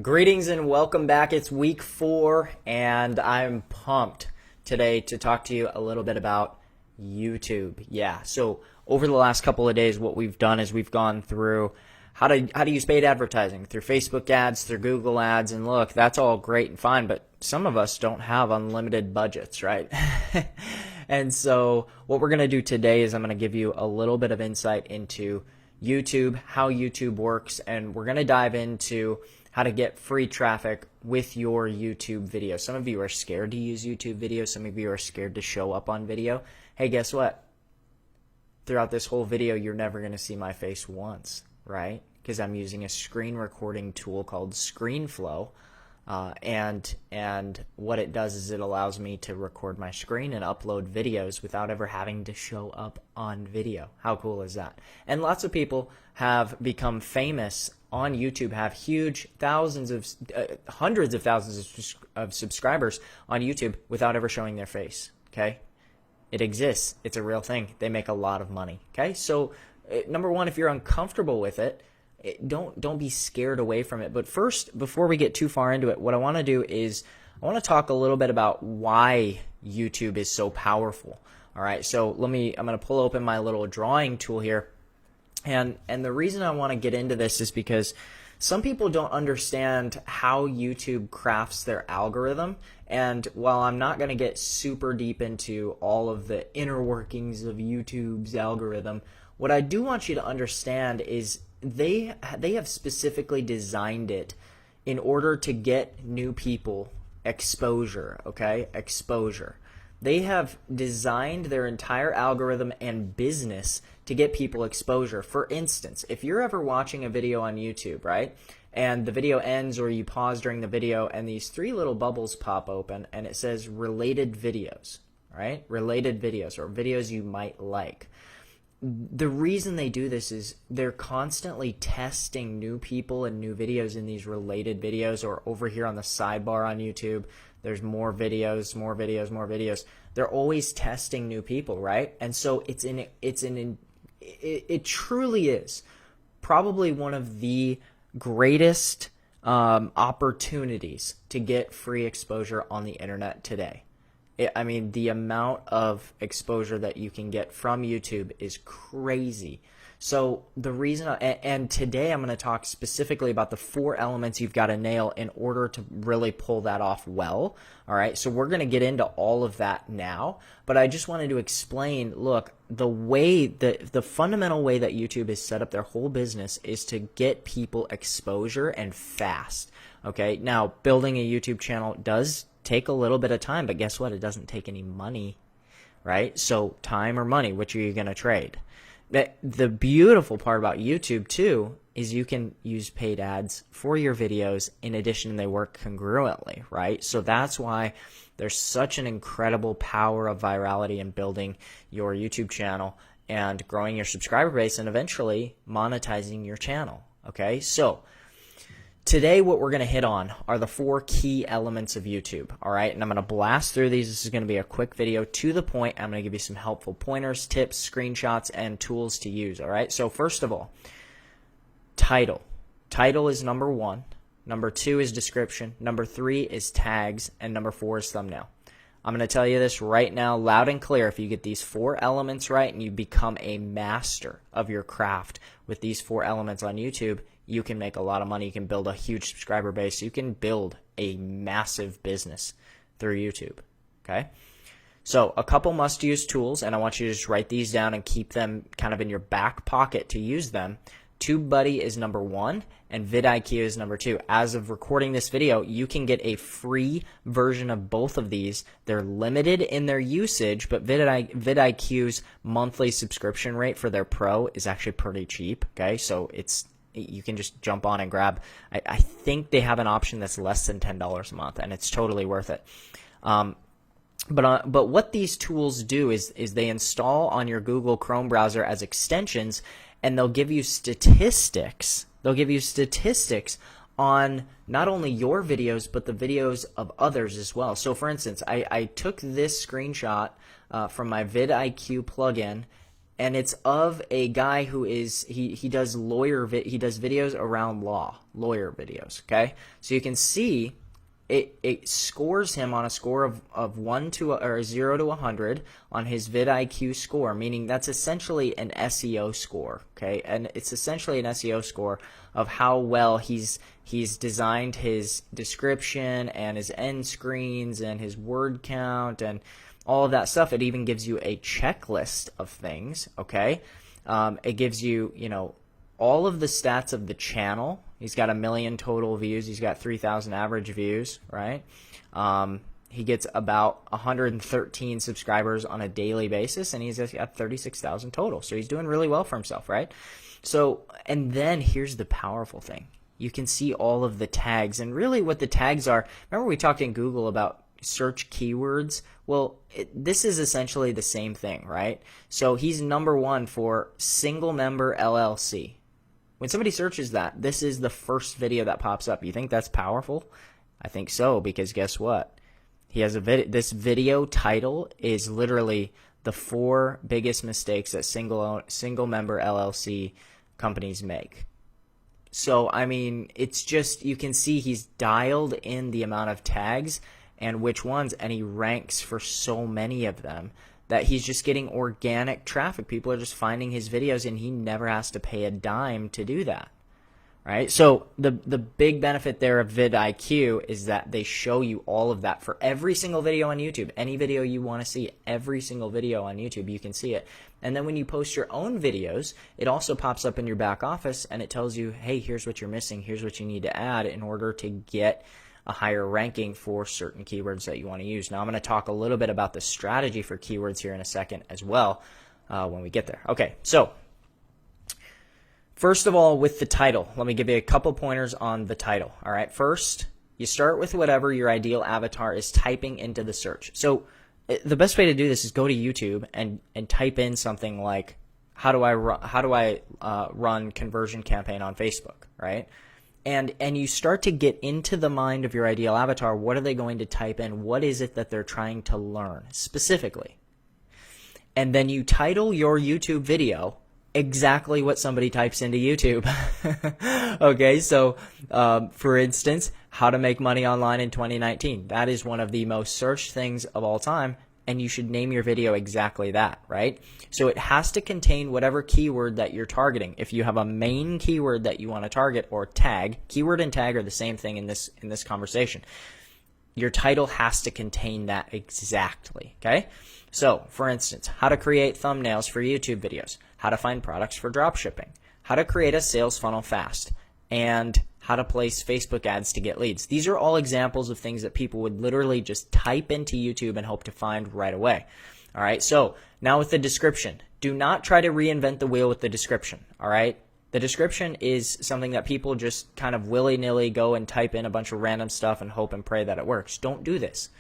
Greetings and welcome back. It's week 4 and I'm pumped today to talk to you a little bit about YouTube. Yeah, so over the last couple of days what we've done is we've gone through how to use paid advertising through Facebook ads, through Google ads, and look, that's all great and fine, but some of us don't have unlimited budgets, right? And so what we're going to do today is I'm going to give you a little bit of insight into YouTube, how YouTube works, and we're going to dive into how to get free traffic with your YouTube video. Some of you are scared to use YouTube video. Some of you are scared to show up on video. Hey, guess what? Throughout this whole video, you're never going to see my face once, right? Because I'm using a screen recording tool called ScreenFlow. And what it does is it allows me to record my screen and upload videos without ever having to show up on video. How cool is that? And lots of people have become famous on YouTube, have huge hundreds of thousands of subscribers on YouTube without ever showing their face, okay? It exists. It's a real thing. They make a lot of money, okay? So number one, if you're uncomfortable with it, don't be scared away from it. But first, before we get too far into it, what I want to do is I want to talk a little bit about why YouTube is so powerful. All right, so I'm going to pull open my little drawing tool here. And the reason I want to get into this is because some people don't understand how YouTube crafts their algorithm. And while I'm not going to get super deep into all of the inner workings of YouTube's algorithm, what I do want you to understand is they have specifically designed it in order to get new people exposure, okay? Exposure. They have designed their entire algorithm and business to get people exposure. For instance, if you're ever watching a video on YouTube, right, and the video ends or you pause during the video and these 3 little bubbles pop open and it says related videos, right? Related videos or videos you might like. The reason they do this is they're constantly testing new people and new videos in these related videos, or over here on the sidebar on YouTube, there's more videos, more videos, more videos. They're always testing new people, right? And so it truly is probably one of the greatest opportunities to get free exposure on the internet today. I mean, the amount of exposure that you can get from YouTube is crazy. So the reason, and today I'm going to talk specifically about the 4 elements you've got to nail in order to really pull that off well. All right, so we're going to get into all of that now, but I just wanted to explain, look, the fundamental way that YouTube has set up their whole business is to get people exposure and fast. Okay, now building a YouTube channel does take a little bit of time, but guess what? It doesn't take any money, right? So time or money, which are you going to trade? The beautiful part about YouTube too is you can use paid ads for your videos. In addition, they work congruently, right? So that's why there's such an incredible power of virality in building your YouTube channel and growing your subscriber base and eventually monetizing your channel, okay? So today, what we're going to hit on are the 4 key elements of YouTube, all right? And I'm going to blast through these. This is going to be a quick video to the point. I'm going to give you some helpful pointers, tips, screenshots, and tools to use, all right? So first of all, title. Title is number 1. Number 2 is description. Number 3 is tags. And number 4 is thumbnail. I'm going to tell you this right now, loud and clear. If you get these 4 elements right and you become a master of your craft with these 4 elements on YouTube, you can make a lot of money. You can build a huge subscriber base. You can build a massive business through YouTube, okay? So a couple must-use tools, and I want you to just write these down and keep them kind of in your back pocket to use them. TubeBuddy is number 1, and vidIQ is number 2. As of recording this video, you can get a free version of both of these. They're limited in their usage, but vidIQ's monthly subscription rate for their Pro is actually pretty cheap, okay? So you can just jump on and grab. I think they have an option that's less than $10 a month, and it's totally worth it. But what these tools do is they install on your Google Chrome browser as extensions, and they'll give you statistics. They'll give you statistics on not only your videos, but the videos of others as well. So for instance, I took this screenshot from my vidIQ plugin, and it's of a guy who is he does videos around lawyer videos. Okay, so you can see it scores him on a score of 0 to 100 on his vidIQ score, meaning that's essentially an SEO score. Okay, and it's essentially an SEO score of how well he's designed his description and his end screens and his word count and all of that stuff. It even gives you a checklist of things. Okay, it gives you all of the stats of the channel. He's got 1 million total views. He's got 3,000 average views, right? He gets about 113 subscribers on a daily basis, and he's got 36,000 total. So he's doing really well for himself, right? So, and then here's the powerful thing. You can see all of the tags, and really what the tags are. Remember we talked in Google about search keywords? Well, this is essentially the same thing, right? So he's number 1 for single member LLC. When somebody searches that, this is the first video that pops up. You think that's powerful? I think so, because guess what? He has this video title is literally the 4 biggest mistakes that single member LLC companies make. So, I mean, it's just, you can see he's dialed in the amount of tags and which ones, and he ranks for so many of them that he's just getting organic traffic. People are just finding his videos, and he never has to pay a dime to do that, right? So the big benefit there of vidIQ is that they show you all of that for every single video on YouTube. Any video you want to see, every single video on YouTube, you can see it. And then when you post your own videos, it also pops up in your back office, and it tells you, hey, here's what you're missing. Here's what you need to add in order to get a higher ranking for certain keywords that you want to use. Now, I'm going to talk a little bit about the strategy for keywords here in a second as well when we get there. Okay, so first of all, with the title, let me give you a couple pointers on the title. All right, first, you start with whatever your ideal avatar is typing into the search. So the best way to do this is go to YouTube and type in something like, how do I run conversion campaign on Facebook, right? And you start to get into the mind of your ideal avatar. What are they going to type in? What is it that they're trying to learn specifically? And then you title your YouTube video exactly what somebody types into YouTube. Okay, so for instance, how to make money online in 2019. That is one of the most searched things of all time, and you should name your video exactly that, right? So it has to contain whatever keyword that you're targeting. If you have a main keyword that you want to target or tag, keyword and tag are the same thing in this conversation. Your title has to contain that exactly, okay? So, for instance, how to create thumbnails for YouTube videos, how to find products for dropshipping, how to create a sales funnel fast, and how to place Facebook ads to get leads. These are all examples of things that people would literally just type into YouTube and hope to find right away. All right, so now with the description, do not try to reinvent the wheel with the description. All right, the description is something that people just kind of willy-nilly go and type in a bunch of random stuff and hope and pray that it works. Don't do this.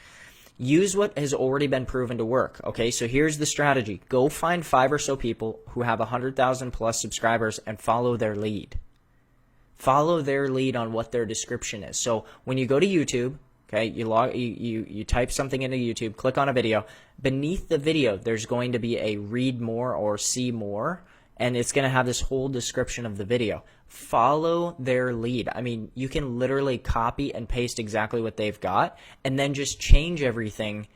Use what has already been proven to work. Okay, so here's the strategy. Go find 5 or so people who have 100,000 plus subscribers and follow their lead. Follow their lead on what their description is. So when you go to YouTube, okay, you type something into YouTube, click on a video. Beneath the video, there's going to be a read more or see more, and it's going to have this whole description of the video. Follow their lead. I mean, you can literally copy and paste exactly what they've got, and then just change everything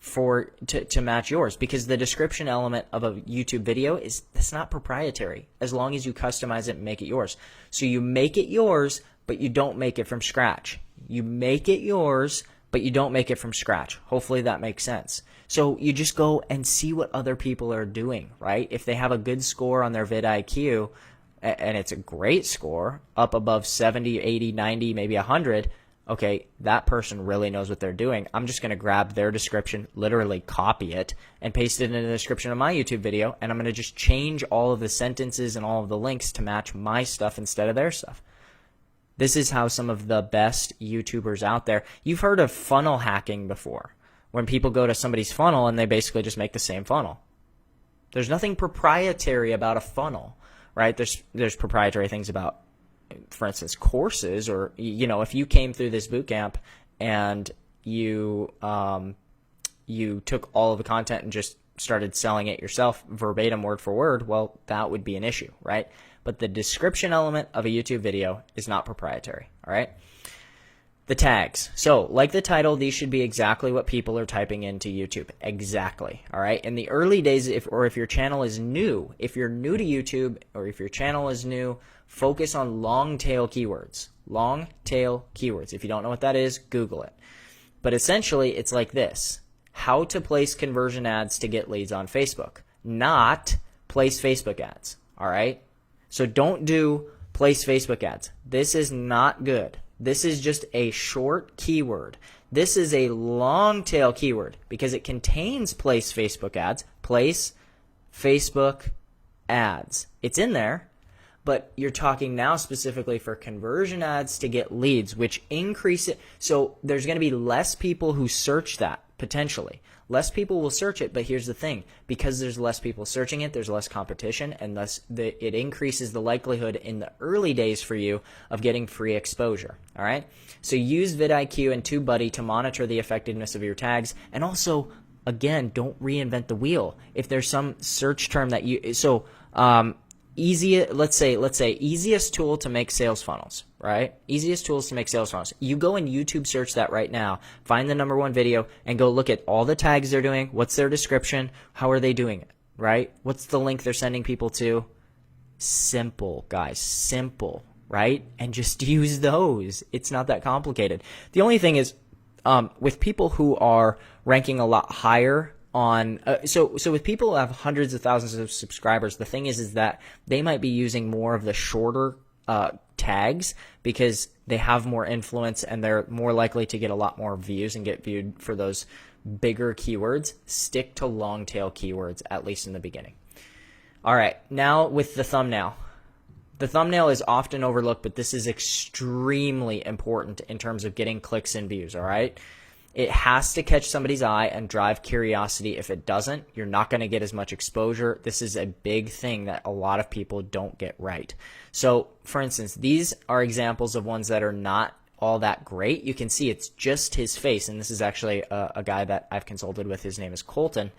to match yours, because the description element of a YouTube video it's not proprietary as long as you customize it and make it yours. So you make it yours, but you don't make it from scratch. You make it yours, but you don't make it from scratch. Hopefully that makes sense. So you just go and see what other people are doing, right? If they have a good score on their vidIQ, and it's a great score, up above 70, 80, 90, maybe 100, okay, that person really knows what they're doing. I'm just going to grab their description, literally copy it, and paste it in the description of my YouTube video, and I'm going to just change all of the sentences and all of the links to match my stuff instead of their stuff. This is how some of the best YouTubers out there, you've heard of funnel hacking before, when people go to somebody's funnel and they basically just make the same funnel. There's nothing proprietary about a funnel, right? There's proprietary things about, for instance, courses, or, if you came through this boot camp and you took all of the content and just started selling it yourself verbatim word for word, well, that would be an issue, right? But the description element of a YouTube video is not proprietary, all right? The tags. So, like the title, these should be exactly what people are typing into YouTube. Exactly. All right. In the early days, if your channel is new, if you're new to YouTube or if your channel is new, focus on long tail keywords. Long tail keywords. If you don't know what that is, Google it. But essentially, it's like this: how to place conversion ads to get leads on Facebook, not place Facebook ads. All right. So don't do place Facebook ads. This is not good. This is just a short keyword. This is a long tail keyword because it contains place Facebook ads. Place Facebook ads. It's in there, but you're talking now specifically for conversion ads to get leads, which increase it. So there's going to be less people who search that potentially. Less people will search it, but here's the thing. Because there's less people searching it, there's less competition, and thus it increases the likelihood in the early days for you of getting free exposure. All right? So use vidIQ and TubeBuddy to monitor the effectiveness of your tags. And also, again, don't reinvent the wheel. If there's some search term that you... So, let's say easiest tool to make sales funnels, right? Easiest tools to make sales funnels. You go and YouTube search that right now, find the #1 video, and go look at all the tags they're doing. What's their description? How are they doing it, right? What's the link they're sending people to? Simple, guys, simple, right? And just use those. It's not that complicated. The only thing is, with people who are ranking a lot higher on so with people who have hundreds of thousands of subscribers, the thing is that they might be using more of the shorter tags because they have more influence and they're more likely to get a lot more views and get viewed for those bigger keywords. Stick to long tail keywords, at least in the beginning. All right, now with the thumbnail. The thumbnail is often overlooked, but this is extremely important in terms of getting clicks and views, all right? It has to catch somebody's eye and drive curiosity. If it doesn't, you're not going to get as much exposure. This is a big thing that a lot of people don't get right. So, for instance, these are examples of ones that are not all that great. You can see it's just his face, and this is actually a guy that I've consulted with. His name is Colton.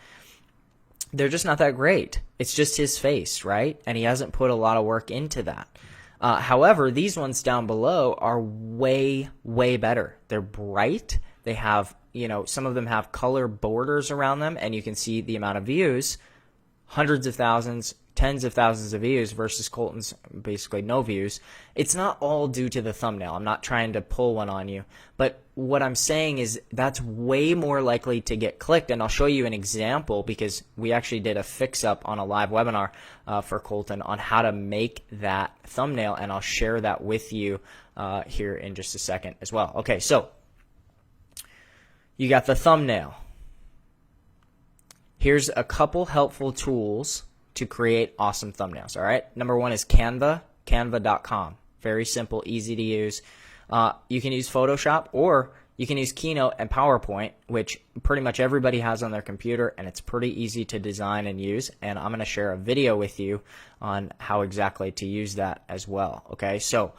They're just not that great. It's just his face, right? And he hasn't put a lot of work into that. However, these ones down below are way, way better. They're bright. They have, some of them have color borders around them, and you can see the amount of views, hundreds of thousands, tens of thousands of views versus Colton's basically no views. It's not all due to the thumbnail. I'm not trying to pull one on you, but what I'm saying is that's way more likely to get clicked, and I'll show you an example because we actually did a fix-up on a live webinar for Colton on how to make that thumbnail, and I'll share that with you here in just a second as well. Okay, so you got the thumbnail. Here's a couple helpful tools to create awesome thumbnails, all right? #1 is Canva, canva.com. Very simple, easy to use. You can use Photoshop, or you can use Keynote and PowerPoint, which pretty much everybody has on their computer, and it's pretty easy to design and use. And I'm going to share a video with you on how exactly to use that as well, okay? So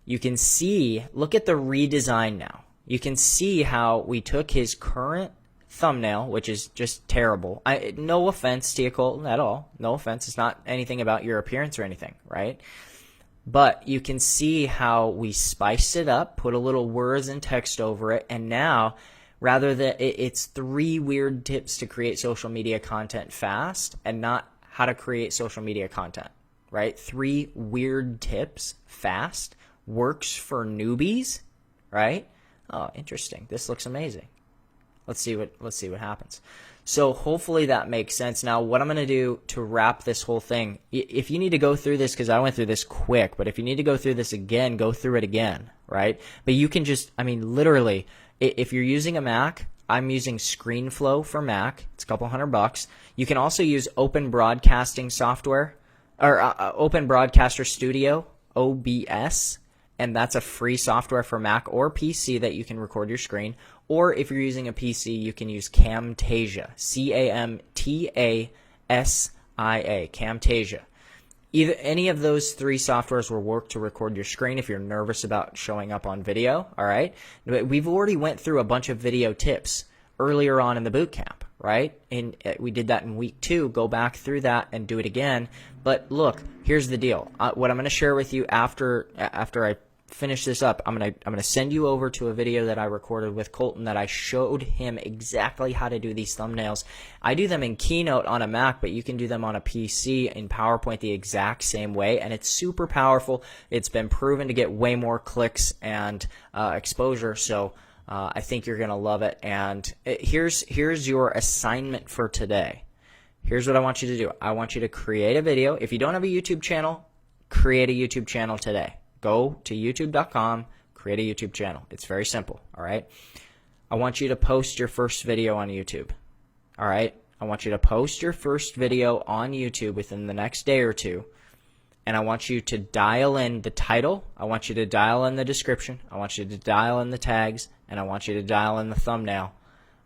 you can see, look at the redesign now. You can see how we took his current thumbnail, which is just terrible. No offense to you, Colton, at all. No offense. It's not anything about your appearance or anything, right? But you can see how we spiced it up, put a little words and text over it, and now rather than it's 3 weird tips to create social media content fast and not how to create social media content, right? 3 weird tips fast works for newbies, right? Oh, interesting. This looks amazing. Let's see what happens. So hopefully that makes sense. Now, what I'm going to do to wrap this whole thing, if you need to go through this, because I went through this quick, but if you need to go through this again, go through it again, right? But you can just, literally, if you're using a Mac, I'm using ScreenFlow for Mac. It's a couple $100. You can also use Open Broadcasting software, or Open Broadcaster Studio, OBS, and that's a free software for Mac or PC that you can record your screen. Or if you're using a PC, you can use Camtasia, Camtasia, Camtasia. Any of those 3 softwares will work to record your screen if you're nervous about showing up on video, all right? We've already went through a bunch of video tips earlier on in the boot camp, right? And we did that in week 2. Go back through that and do it again. But look, here's the deal. What I'm going to share with you after I finish this up, I'm gonna send you over to a video that I recorded with Colton that I showed him exactly how to do these thumbnails. I do them in Keynote on a Mac, but you can do them on a PC in PowerPoint the exact same way, and it's super powerful. It's been proven to get way more clicks and exposure, so I think you're gonna love it. And here's your assignment for today. Here's what I want you to do. I want you to create a video. If you don't have a YouTube channel, create a YouTube channel today. Go to youtube.com, create a YouTube channel. It's very simple, all right? I want you to post your first video on YouTube, all right? I want you to post your first video on YouTube within the next day or two, and I want you to dial in the title. I want you to dial in the description. I want you to dial in the tags, and I want you to dial in the thumbnail,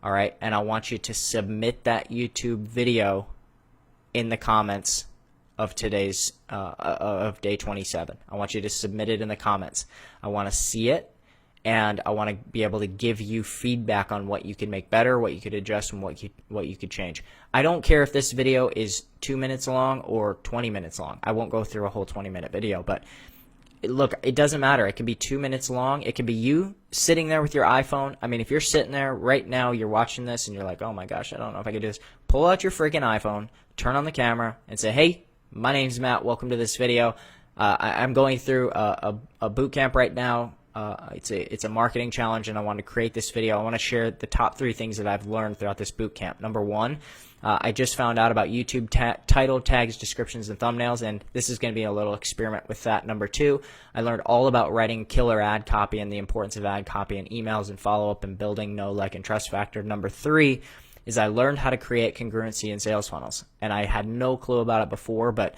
all right? And I want you to submit that YouTube video in the comments of today's of day 27. I want you to submit it in the comments. I want to see it, and I want to be able to give you feedback on what you can make better, what you could adjust, and what you could change. I don't care if this video is 2 minutes long or 20 minutes long. I won't go through a whole 20-minute video, but look, it doesn't matter. It can be 2 minutes long. It can be you sitting there with your iPhone. I mean, if you're sitting there right now, you're watching this, and you're like, oh my gosh, I don't know if I could do this. Pull out your freaking iPhone, turn on the camera, and say, hey, my name's Matt. Welcome to this video. I'm going through a boot camp right now. It's a marketing challenge, and I want to create this video. I want to share the top 3 things that I've learned throughout this boot camp. Number 1, I just found out about YouTube title, tags, descriptions, and thumbnails, and this is going to be a little experiment with that. Number 2, I learned all about writing killer ad copy and the importance of ad copy and emails and follow-up and building know, like, and trust factor. Number 3 is I learned how to create congruency in sales funnels, and I had no clue about it before, but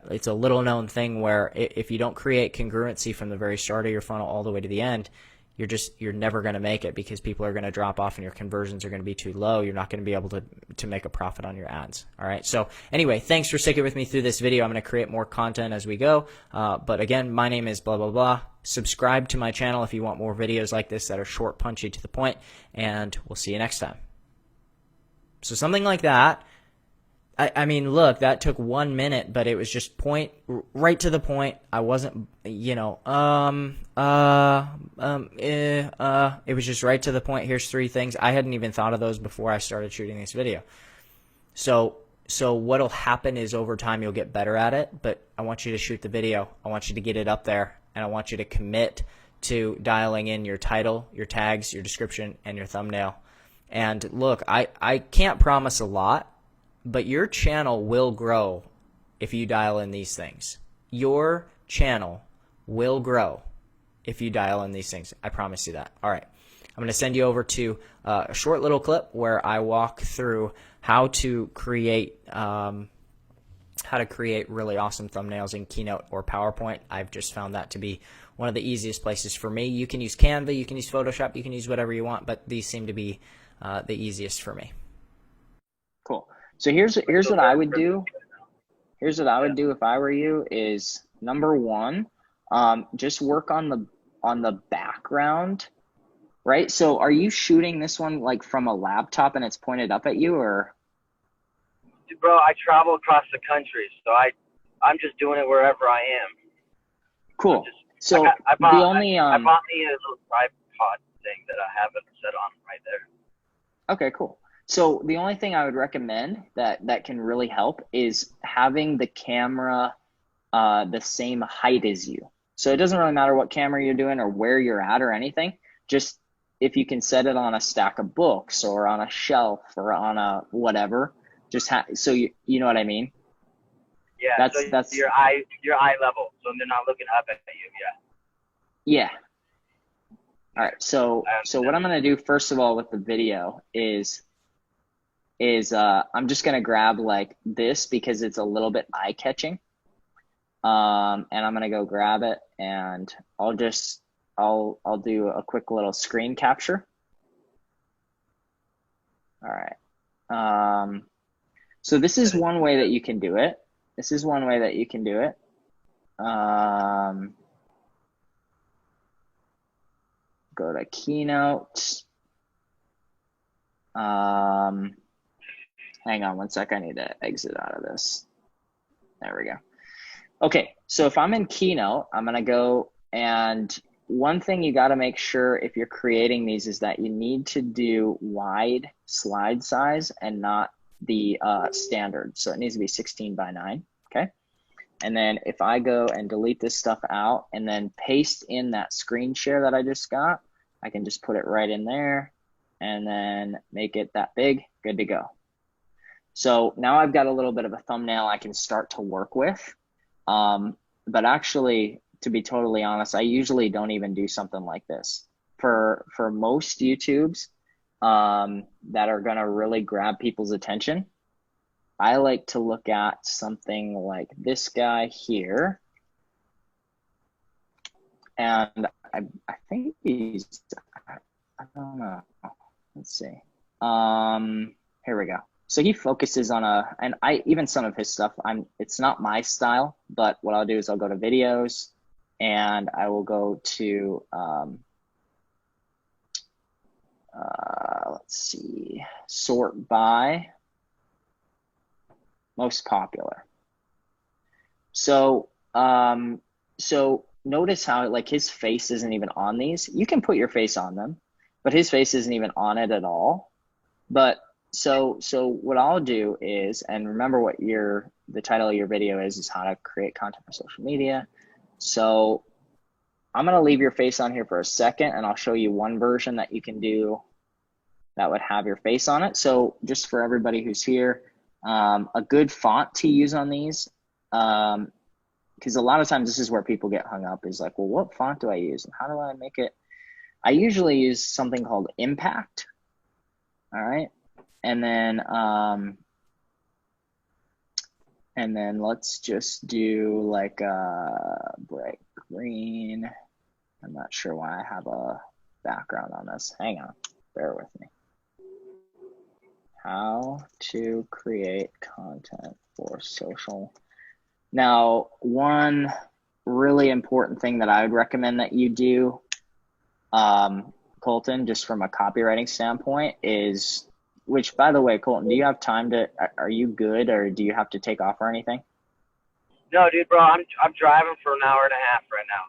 it's a little known thing where if you don't create congruency from the very start of your funnel all the way to the end, you're never going to make it, because people are going to drop off and your conversions are going to be too low. You're not going to be able to make a profit on your ads. All right. So anyway, thanks for sticking with me through this video. I'm going to create more content as we go. But again, my name is blah, blah, blah. Subscribe to my channel if you want more videos like this that are short, punchy, to the point, and we'll see you next time. So something like that. I mean, look, that took 1 minute, but it was just right to the point. I wasn't, it was just right to the point. Here's 3 things. I hadn't even thought of those before I started shooting this video. So what'll happen is over time you'll get better at it, but I want you to shoot the video. I want you to get it up there, and I want you to commit to dialing in your title, your tags, your description, and your thumbnail. And look, I can't promise a lot, but your channel will grow if you dial in these things. Your channel will grow if you dial in these things. I promise you that. All right. I'm going to send you over to a short little clip where I walk through how to create really awesome thumbnails in Keynote or PowerPoint. I've just found that to be one of the easiest places for me. You can use Canva, you can use Photoshop, you can use whatever you want, but these seem to be the easiest for me. Cool. So here's what I would do. Here's what I would do if I were you is, number 1, just work on the background, right? So are you shooting this one like from a laptop and it's pointed up at you, or? Bro, I travel across the country, so I'm just doing it wherever I am. Cool. I bought me a little tripod thing that I have it set on right there. Okay, cool. So the only thing I would recommend that can really help is having the camera the same height as you. So it doesn't really matter what camera you're doing or where you're at or anything. Just if you can set it on a stack of books or on a shelf or on a whatever, just so you know what I mean? Yeah, that's your eye level, so they're not looking up at you. Yeah. All right. So what I'm gonna do first of all with the video is I'm just gonna grab like this because it's a little bit eye catching. And I'm gonna go grab it, and I'll do a quick little screen capture. All right. So this is one way that you can do it. Go to Keynote. Hang on one sec. I need to exit out of this. There we go. Okay, so if I'm in Keynote, I'm going to go, and one thing you got to make sure if you're creating these is that you need to do wide slide size and not the standard. So it needs to be 16 by 9, okay? And then if I go and delete this stuff out and then paste in that screen share that I just got, I can just put it right in there and then make it that big, good to go. So now I've got a little bit of a thumbnail I can start to work with. But actually, to be totally honest, I usually don't even do something like this. For most YouTubes that are gonna really grab people's attention, I like to look at something like this guy here. And I think he's, I don't know, let's see. Here we go. So he focuses on and even some of his stuff, it's not my style, but what I'll do is I'll go to videos and I will go to, let's see, sort by most popular. So, so notice how like his face isn't even on these. You can put your face on them, but his face isn't even on it at all. But so what I'll do is, and remember what the title of your video is how to create content for social media. So I'm going to leave your face on here for a second and I'll show you one version that you can do that would have your face on it. So just for everybody who's here, a good font to use on these, because a lot of times this is where people get hung up is like, well, what font do I use and how do I make it? I usually use something called Impact. All right. And then let's just do like a bright green. I'm not sure why I have a background on this. Hang on, bear with me. How to create content for social. Now, one really important thing that I would recommend that you do, Colton, just from a copywriting standpoint is, which by the way, Colton, do you have time are you good or do you have to take off or anything? No, dude, bro, I'm driving for an hour and a half right now.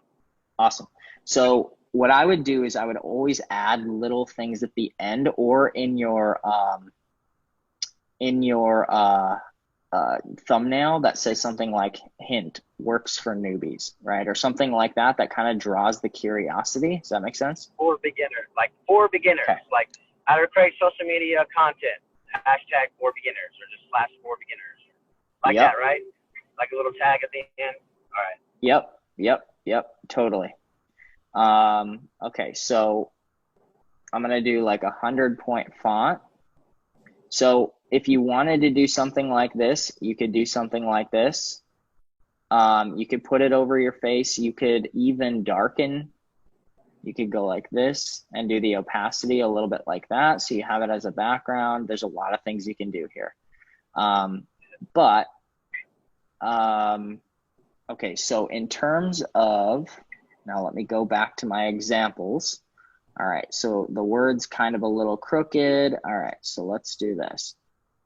Awesome. So what I would do is I would always add little things at the end or in your thumbnail that says something like hint works for newbies, right? Or something like that kind of draws the curiosity. Does that make sense? For beginners, okay. Like how to create social media content, hashtag for beginners or just / for beginners. Like that, right? Like a little tag at the end. All right. Yep, totally. Okay, so I'm gonna do like 100-point font. So if you wanted to do something like this, you could do something like this. You could put it over your face. You could even darken. You could go like this and do the opacity a little bit like that. So you have it as a background. There's a lot of things you can do here. Okay, so in terms of, now let me go back to my examples. All right, so the word's kind of a little crooked. All right, so let's do this.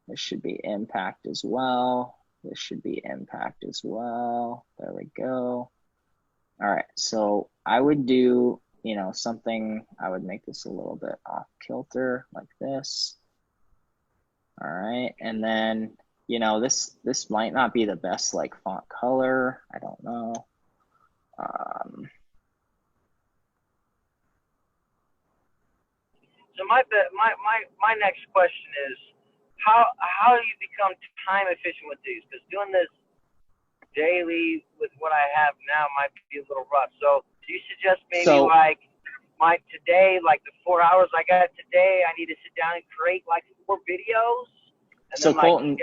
This should be impact as well. This should be impact as well. There we go. All right, so I would do, something, I would make this a little bit off kilter like this. All right, and then, this might not be the best like font color. I don't know. So my next question is, how do you become time efficient with these? Because doing this daily with what I have now might be a little rough. So do you suggest maybe like the 4 hours I got today, I need to sit down and create like 4 videos? And so Colton,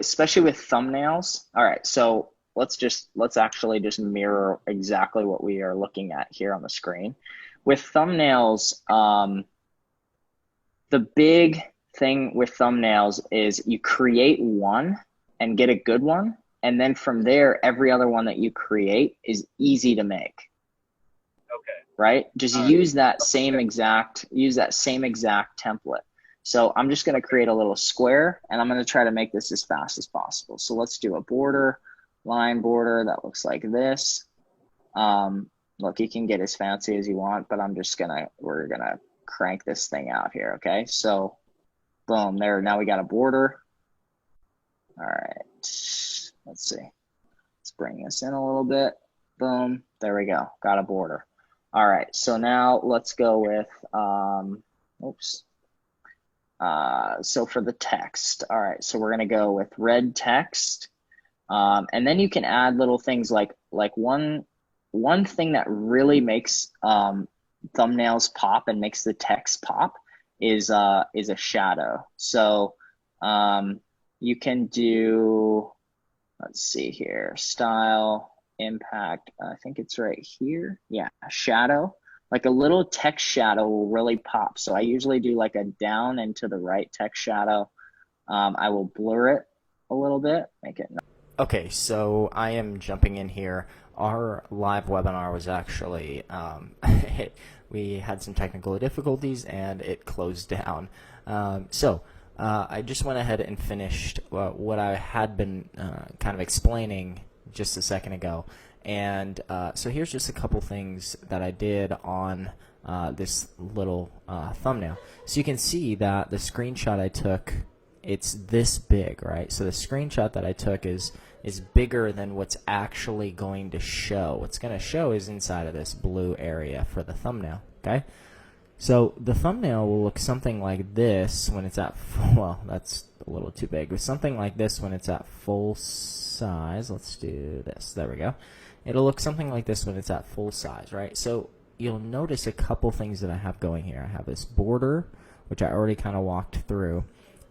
especially with thumbnails. All right, so let's actually just mirror exactly what we are looking at here on the screen. With thumbnails, the big thing with thumbnails is you create one and get a good one. And then from there, every other one that you create is easy to make. Okay. Right? Just use that same exact template. So I'm just going to create a little square, and I'm going to try to make this as fast as possible. So let's do a border, line border that looks like this. Look, you can get as fancy as you want, but we're gonna crank this thing out here, okay? So boom, there, now we got a border. All right, let's see. Let's bring this in a little bit. Boom, there we go, got a border. All right, so now let's go with, so for the text, all right, so we're gonna go with red text. And then you can add little things like one thing that really makes thumbnails pop and makes the text pop is a shadow. So you can do, let's see here, style, impact, I think it's right here. Yeah, shadow. Like a little text shadow will really pop. So I usually do like a down and to the right text shadow. I will blur it a little bit, make it. Okay, so I am jumping in here. Our live webinar was actually, we had some technical difficulties and it closed down. I just went ahead and finished what I had been kind of explaining just a second ago. And so here's just a couple things that I did on this little thumbnail. So you can see that the screenshot I took, it's this big, right? So the screenshot that I took is bigger than what's actually going to show. What's going to show is inside of this blue area for the thumbnail, okay? So the thumbnail will look something like this when it's at full, well, that's a little too big. But something like this when it's at full size. Let's do this. There we go. It'll look something like this when it's at full size, right? So you'll notice a couple things that I have going here. I have this border, which I already kind of walked through.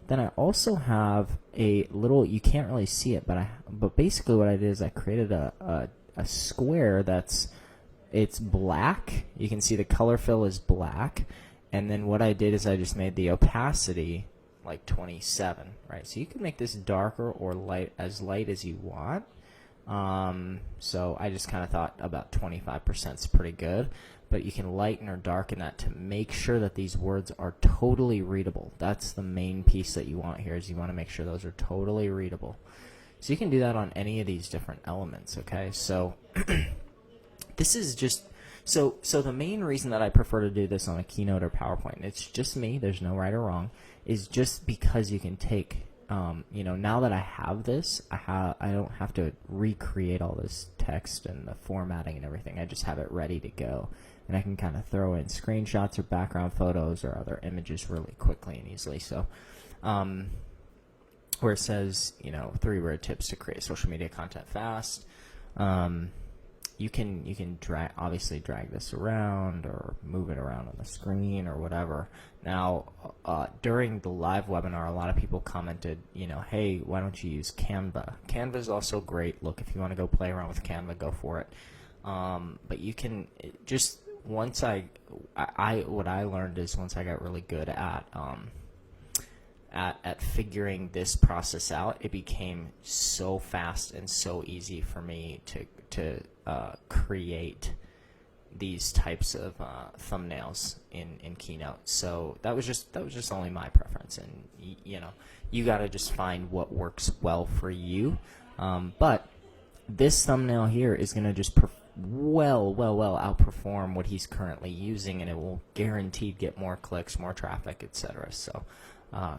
Then I also have a little, you can't really see it, but basically what I did is I created a square it's black. You can see the color fill is black. And then what I did is I just made the opacity like 27, right? So you can make this darker or light as you want. So I just kind of thought about 25% is pretty good. But you can lighten or darken that to make sure that these words are totally readable. That's the main piece that you want here, is you want to make sure those are totally readable. So you can do that on any of these different elements, okay? So this is just, so the main reason that I prefer to do this on a Keynote or PowerPoint, it's just me, there's no right or wrong, is just because you can take, now that I have this, I don't have to recreate all this text and the formatting and everything. I just have it ready to go. And I can kind of throw in screenshots or background photos or other images really quickly and easily. So where it says, 3-word tips to create social media content fast, you can obviously drag this around or move it around on the screen or whatever. Now, during the live webinar, a lot of people commented, hey, why don't you use Canva? Canva is also great. Look, if you want to go play around with Canva, go for it. But you can just, once what I learned is once I got really good at figuring this process out, it became so fast and so easy for me to create these types of thumbnails in Keynote. So that was just only my preference, and you got to just find what works well for you. But this thumbnail here is going to just well outperform what he's currently using, and it will guaranteed get more clicks, more traffic, etc. So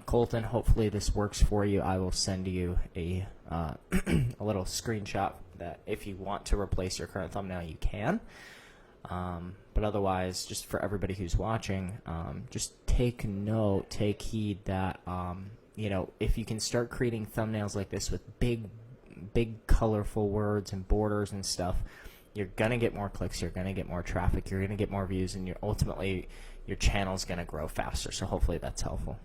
Colton, hopefully this works for you. I will send you a little screenshot that if you want to replace your current thumbnail, you can. But otherwise, just for everybody who's watching, just take heed that if you can start creating thumbnails like this with big colorful words and borders and stuff, you're gonna get more clicks, you're gonna get more traffic, you're gonna get more views, and ultimately your channel's gonna grow faster. So hopefully that's helpful.